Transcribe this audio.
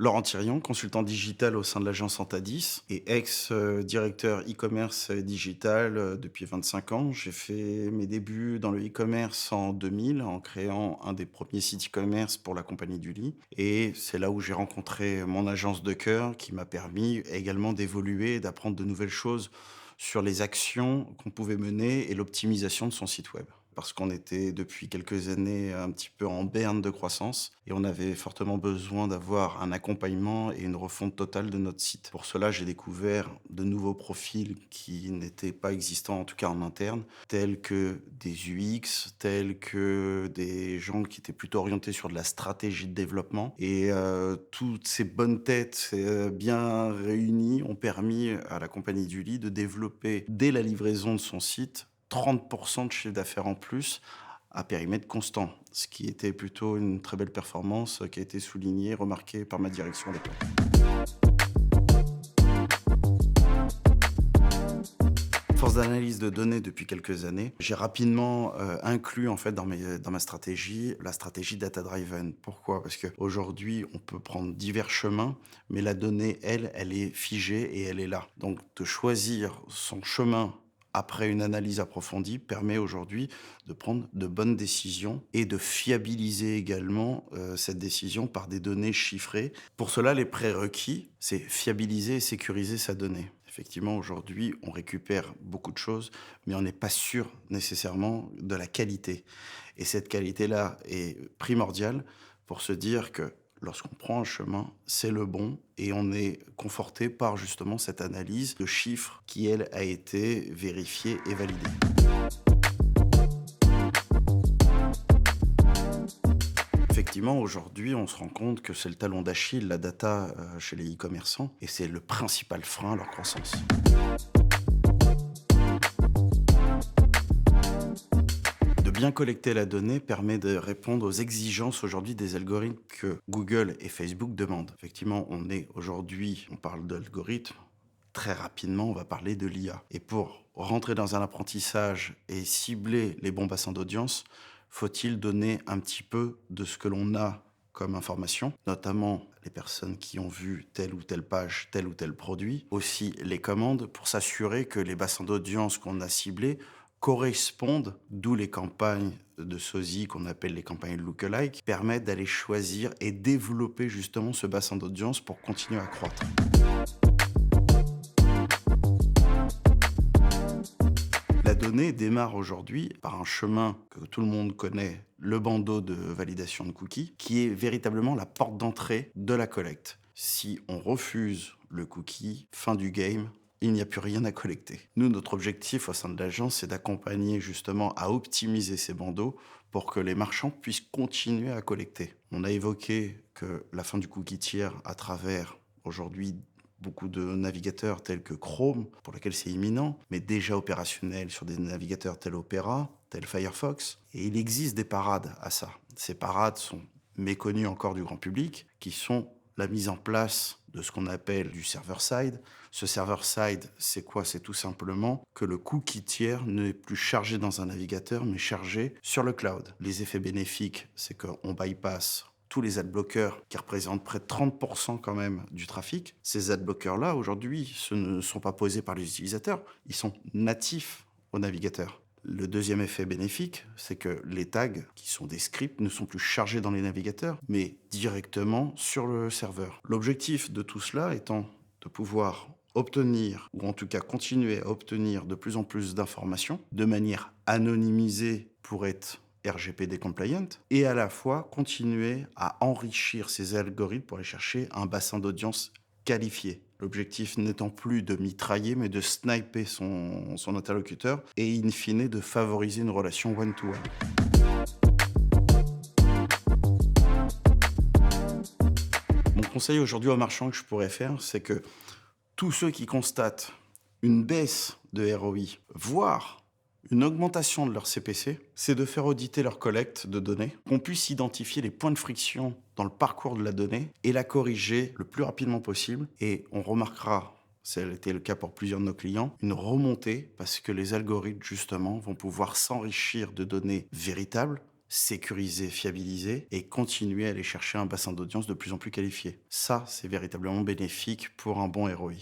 Laurent Thirion, consultant digital au sein de l'agence Antadis et ex-directeur e-commerce digital depuis 25 ans. J'ai fait mes débuts dans le e-commerce en 2000 en créant un des premiers sites e-commerce pour la compagnie du lit. Et c'est là où j'ai rencontré mon agence de cœur qui m'a permis également d'évoluer et d'apprendre de nouvelles choses sur les actions qu'on pouvait mener et l'optimisation de son site web. Parce qu'on était depuis quelques années un petit peu en berne de croissance et on avait fortement besoin d'avoir un accompagnement et une refonte totale de notre site. Pour cela, j'ai découvert de nouveaux profils qui n'étaient pas existants, en tout cas en interne, tels que des UX, tels que des gens qui étaient plutôt orientés sur de la stratégie de développement. Et toutes ces bonnes têtes bien réunies ont permis à la compagnie du lit de développer dès la livraison de son site 30% de chiffre d'affaires en plus à périmètre constant, ce qui était plutôt une très belle performance qui a été soulignée, remarquée par ma direction à l'époque. Force d'analyse de données depuis quelques années, j'ai rapidement inclus en fait dans ma stratégie la stratégie data driven. Pourquoi? Parce qu'aujourd'hui, on peut prendre divers chemins, mais la donnée, elle est figée et elle est là. Donc de choisir son chemin après une analyse approfondie permet aujourd'hui de prendre de bonnes décisions et de fiabiliser également cette décision par des données chiffrées. Pour cela, les prérequis, c'est fiabiliser et sécuriser sa donnée. Effectivement, aujourd'hui, on récupère beaucoup de choses, mais on n'est pas sûr nécessairement de la qualité. Et cette qualité-là est primordiale pour se dire que lorsqu'on prend un chemin, c'est le bon et on est conforté par justement cette analyse de chiffres qui, elle, a été vérifiée et validée. Effectivement, aujourd'hui, on se rend compte que c'est le talon d'Achille, la data chez les e-commerçants, et c'est le principal frein à leur croissance. De bien collecter la donnée permet de répondre aux exigences aujourd'hui des algorithmes que Google et Facebook demandent. Effectivement, on parle d'algorithmes. Très rapidement, on va parler de l'IA. Et pour rentrer dans un apprentissage et cibler les bons bassins d'audience, faut-il donner un petit peu de ce que l'on a comme information, notamment les personnes qui ont vu telle ou telle page, tel ou tel produit, aussi les commandes, pour s'assurer que les bassins d'audience qu'on a ciblés correspondent, d'où les campagnes de sosie qu'on appelle les campagnes lookalike, qui permettent d'aller choisir et développer justement ce bassin d'audience pour continuer à croître. La donnée démarre aujourd'hui par un chemin que tout le monde connaît, le bandeau de validation de cookies, qui est véritablement la porte d'entrée de la collecte. Si on refuse le cookie, fin du game, il n'y a plus rien à collecter. Nous, notre objectif au sein de l'agence, c'est d'accompagner justement à optimiser ces bandeaux pour que les marchands puissent continuer à collecter. On a évoqué que la fin du cookie tiers à travers aujourd'hui beaucoup de navigateurs tels que Chrome, pour lesquels c'est imminent, mais déjà opérationnel sur des navigateurs tels Opera, tels Firefox. Et il existe des parades à ça. Ces parades sont méconnues encore du grand public, qui sont la mise en place de ce qu'on appelle du server-side. Ce server-side, c'est quoi? C'est tout simplement que le cookie tiers n'est plus chargé dans un navigateur, mais chargé sur le cloud. Les effets bénéfiques, c'est qu'on bypass tous les adblockers qui représentent près de 30% quand même du trafic. Ces adblockers-là, aujourd'hui, ce ne sont pas posés par les utilisateurs, ils sont natifs au navigateur. Le deuxième effet bénéfique, c'est que les tags, qui sont des scripts, ne sont plus chargés dans les navigateurs, mais directement sur le serveur. L'objectif de tout cela étant de pouvoir obtenir, ou en tout cas continuer à obtenir de plus en plus d'informations, de manière anonymisée pour être RGPD compliant, et à la fois continuer à enrichir ces algorithmes pour aller chercher un bassin d'audience qualifié. L'objectif n'étant plus de mitrailler, mais de sniper son interlocuteur et in fine de favoriser une relation one-to-one. Mon conseil aujourd'hui aux marchands que je pourrais faire, c'est que tous ceux qui constatent une baisse de ROI, voire une augmentation de leur CPC, c'est de faire auditer leur collecte de données, qu'on puisse identifier les points de friction dans le parcours de la donnée et la corriger le plus rapidement possible. Et on remarquera, ça a été le cas pour plusieurs de nos clients, une remontée parce que les algorithmes, justement, vont pouvoir s'enrichir de données véritables, sécuriser, fiabiliser et continuer à aller chercher un bassin d'audience de plus en plus qualifié. Ça, c'est véritablement bénéfique pour un bon ROI.